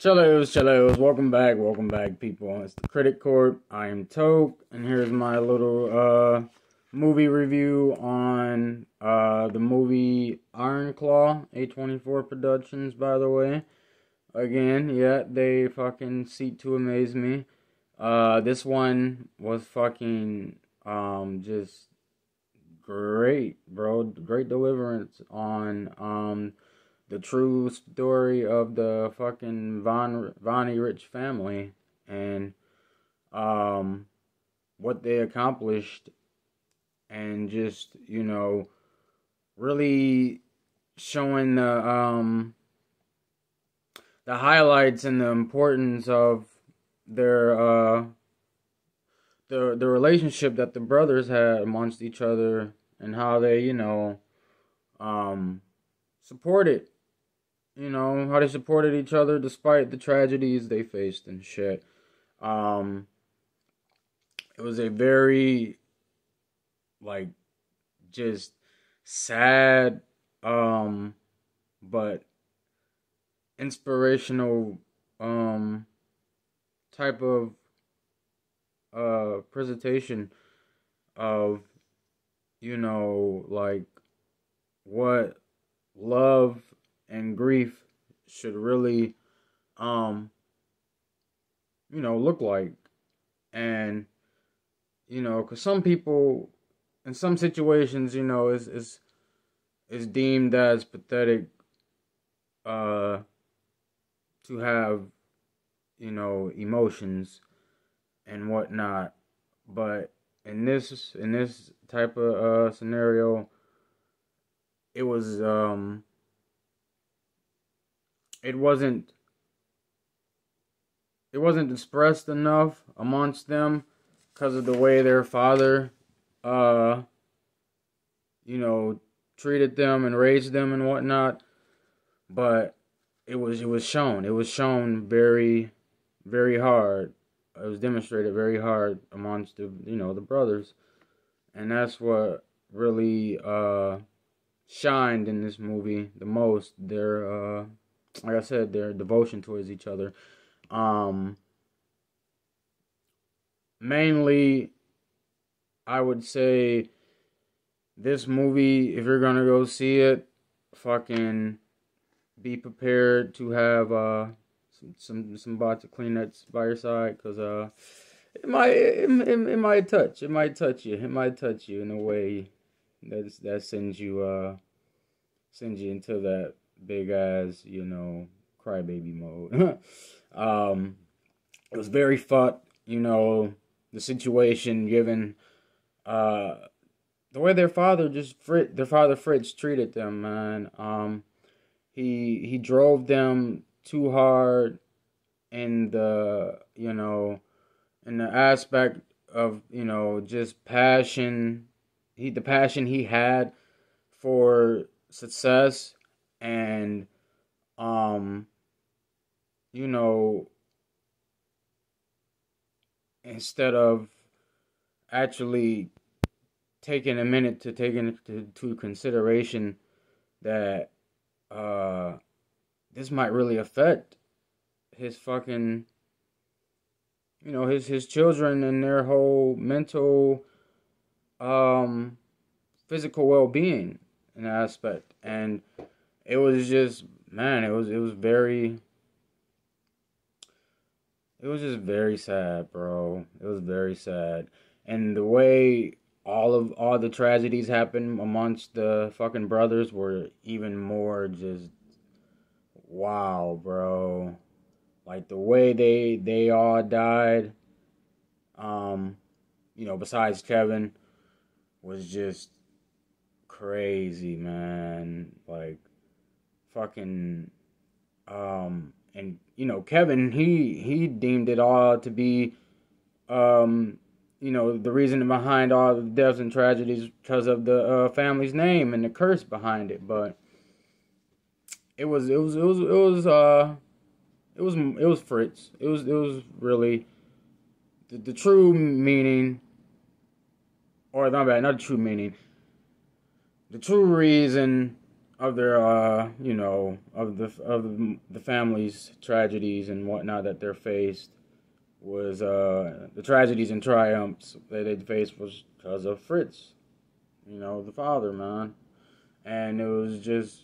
Cellos, welcome back, people. It's the Critic Corp. I am Toke, and here's my little movie review on the movie Iron Claw, A24 Productions, by the way. Again, yeah, they fucking seek to amaze me. This one was fucking just great, bro. Great deliverance on the true story of the fucking Von Rich family and what they accomplished, and just, really showing the highlights and the importance of their the relationship that the brothers had amongst each other, and how they supported how they supported each other despite the tragedies they faced and shit. It was a very, just sad, but inspirational, type of, presentation of, what love and grief should really, look like. And, because some people, in some situations, is deemed as pathetic, to have, emotions and whatnot. But in this type of scenario, it was, it wasn't expressed enough amongst them because of the way their father treated them and raised them and whatnot. But it was shown very, very hard. It was demonstrated very hard amongst the brothers. And that's what really shined in this movie the most. Their like I said, their devotion towards each other. Mainly, I would say this movie, if you're gonna go see it, fucking be prepared to have some box of Kleenex by your side, cause it might touch you in a way that sends you into that big ass, crybaby mode. It was very fucked, the situation, given the way their father Fritz treated them, man. He drove them too hard in the aspect of, just passion. The passion he had for success, and instead of actually taking a minute to take into consideration that this might really affect his fucking, his children and their whole mental, physical well-being in that aspect. And it was just, man, it was just very sad, bro. It was very sad. And the way all the tragedies happened amongst the fucking brothers were even more just wow, bro. Like the way they all died, besides Kevin, was just crazy, man. Like fucking and Kevin, he deemed it all to be the reason behind all the deaths and tragedies because of the family's name and the curse behind it. But it was Fritz. It was really the true meaning, or not the true meaning. The true reason of their of the family's tragedies and whatnot that they're faced was the tragedies and triumphs that they faced was because of Fritz, the father, man. And it was just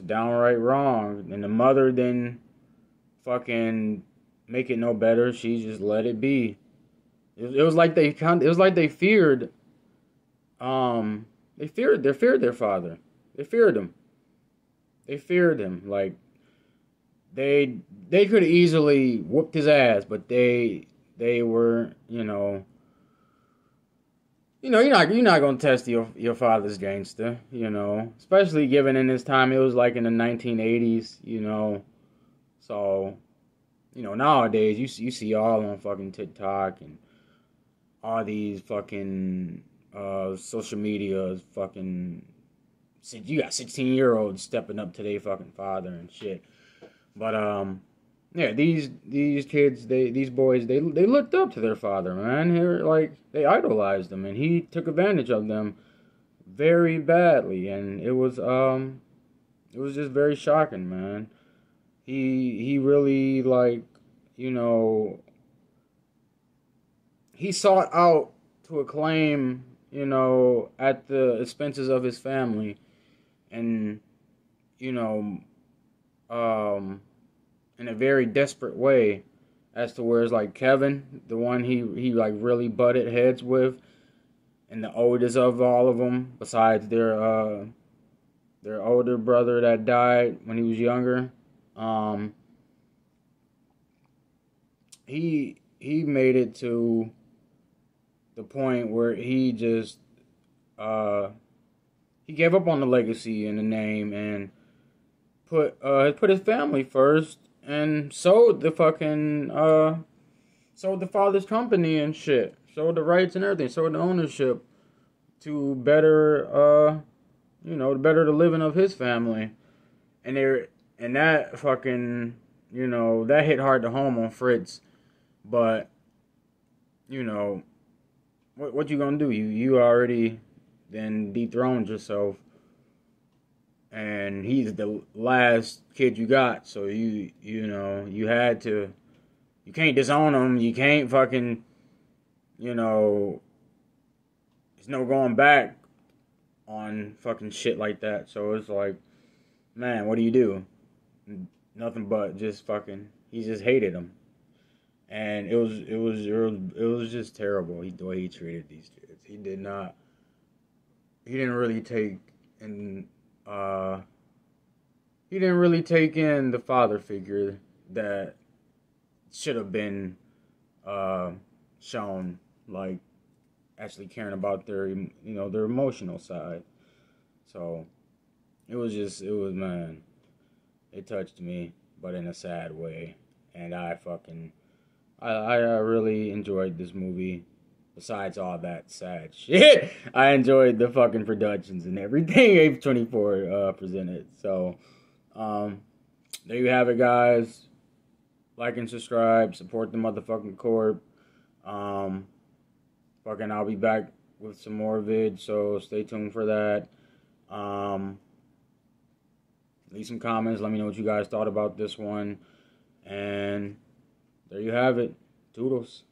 downright wrong. And the mother didn't fucking make it no better. She just let it be. It was like they feared they feared their father. They feared him. They feared him. Like they could have easily whooped his ass, but they were, you're not gonna test your father's gangster, especially given in this time it was like in the 1980s, so nowadays you see all on fucking TikTok and all these fucking social media fucking, you got 16-year-olds stepping up to their fucking father and shit. But yeah, these kids, these boys, they looked up to their father, man. They idolized him, and he took advantage of them very badly, and it was just very shocking, man. He really, he sought out to acclaim, at the expenses of his family, and in a very desperate way, as to where it's like Kevin, the one he like really butted heads with, and the oldest of all of them, besides their older brother that died when he was younger, he made it to the point where he just he gave up on the legacy and the name and put his family first and sold the father's company and shit, sold the rights and everything, sold the ownership to better better the living of his family, and that fucking that hit hard to home on Fritz, but what you gonna do? You already then dethroned yourself. And he's the last kid you got, so you had to. You can't disown him. You can't fucking, there's no going back on fucking shit like that. So it's like, man, what do you do? Nothing but just fucking. He just hated him, and it was just terrible. The way he treated these kids. He didn't really take and. He didn't really take in the father figure that should have been shown, like actually caring about their emotional side. So man, it touched me, but in a sad way, and I really enjoyed this movie. Besides all that sad shit, I enjoyed the fucking productions and everything A24 presented. So, there you have it, guys. Like and subscribe. Support the motherfucking corp. I'll be back with some more vids, so stay tuned for that. Leave some comments. Let me know what you guys thought about this one. And there you have it. Toodles.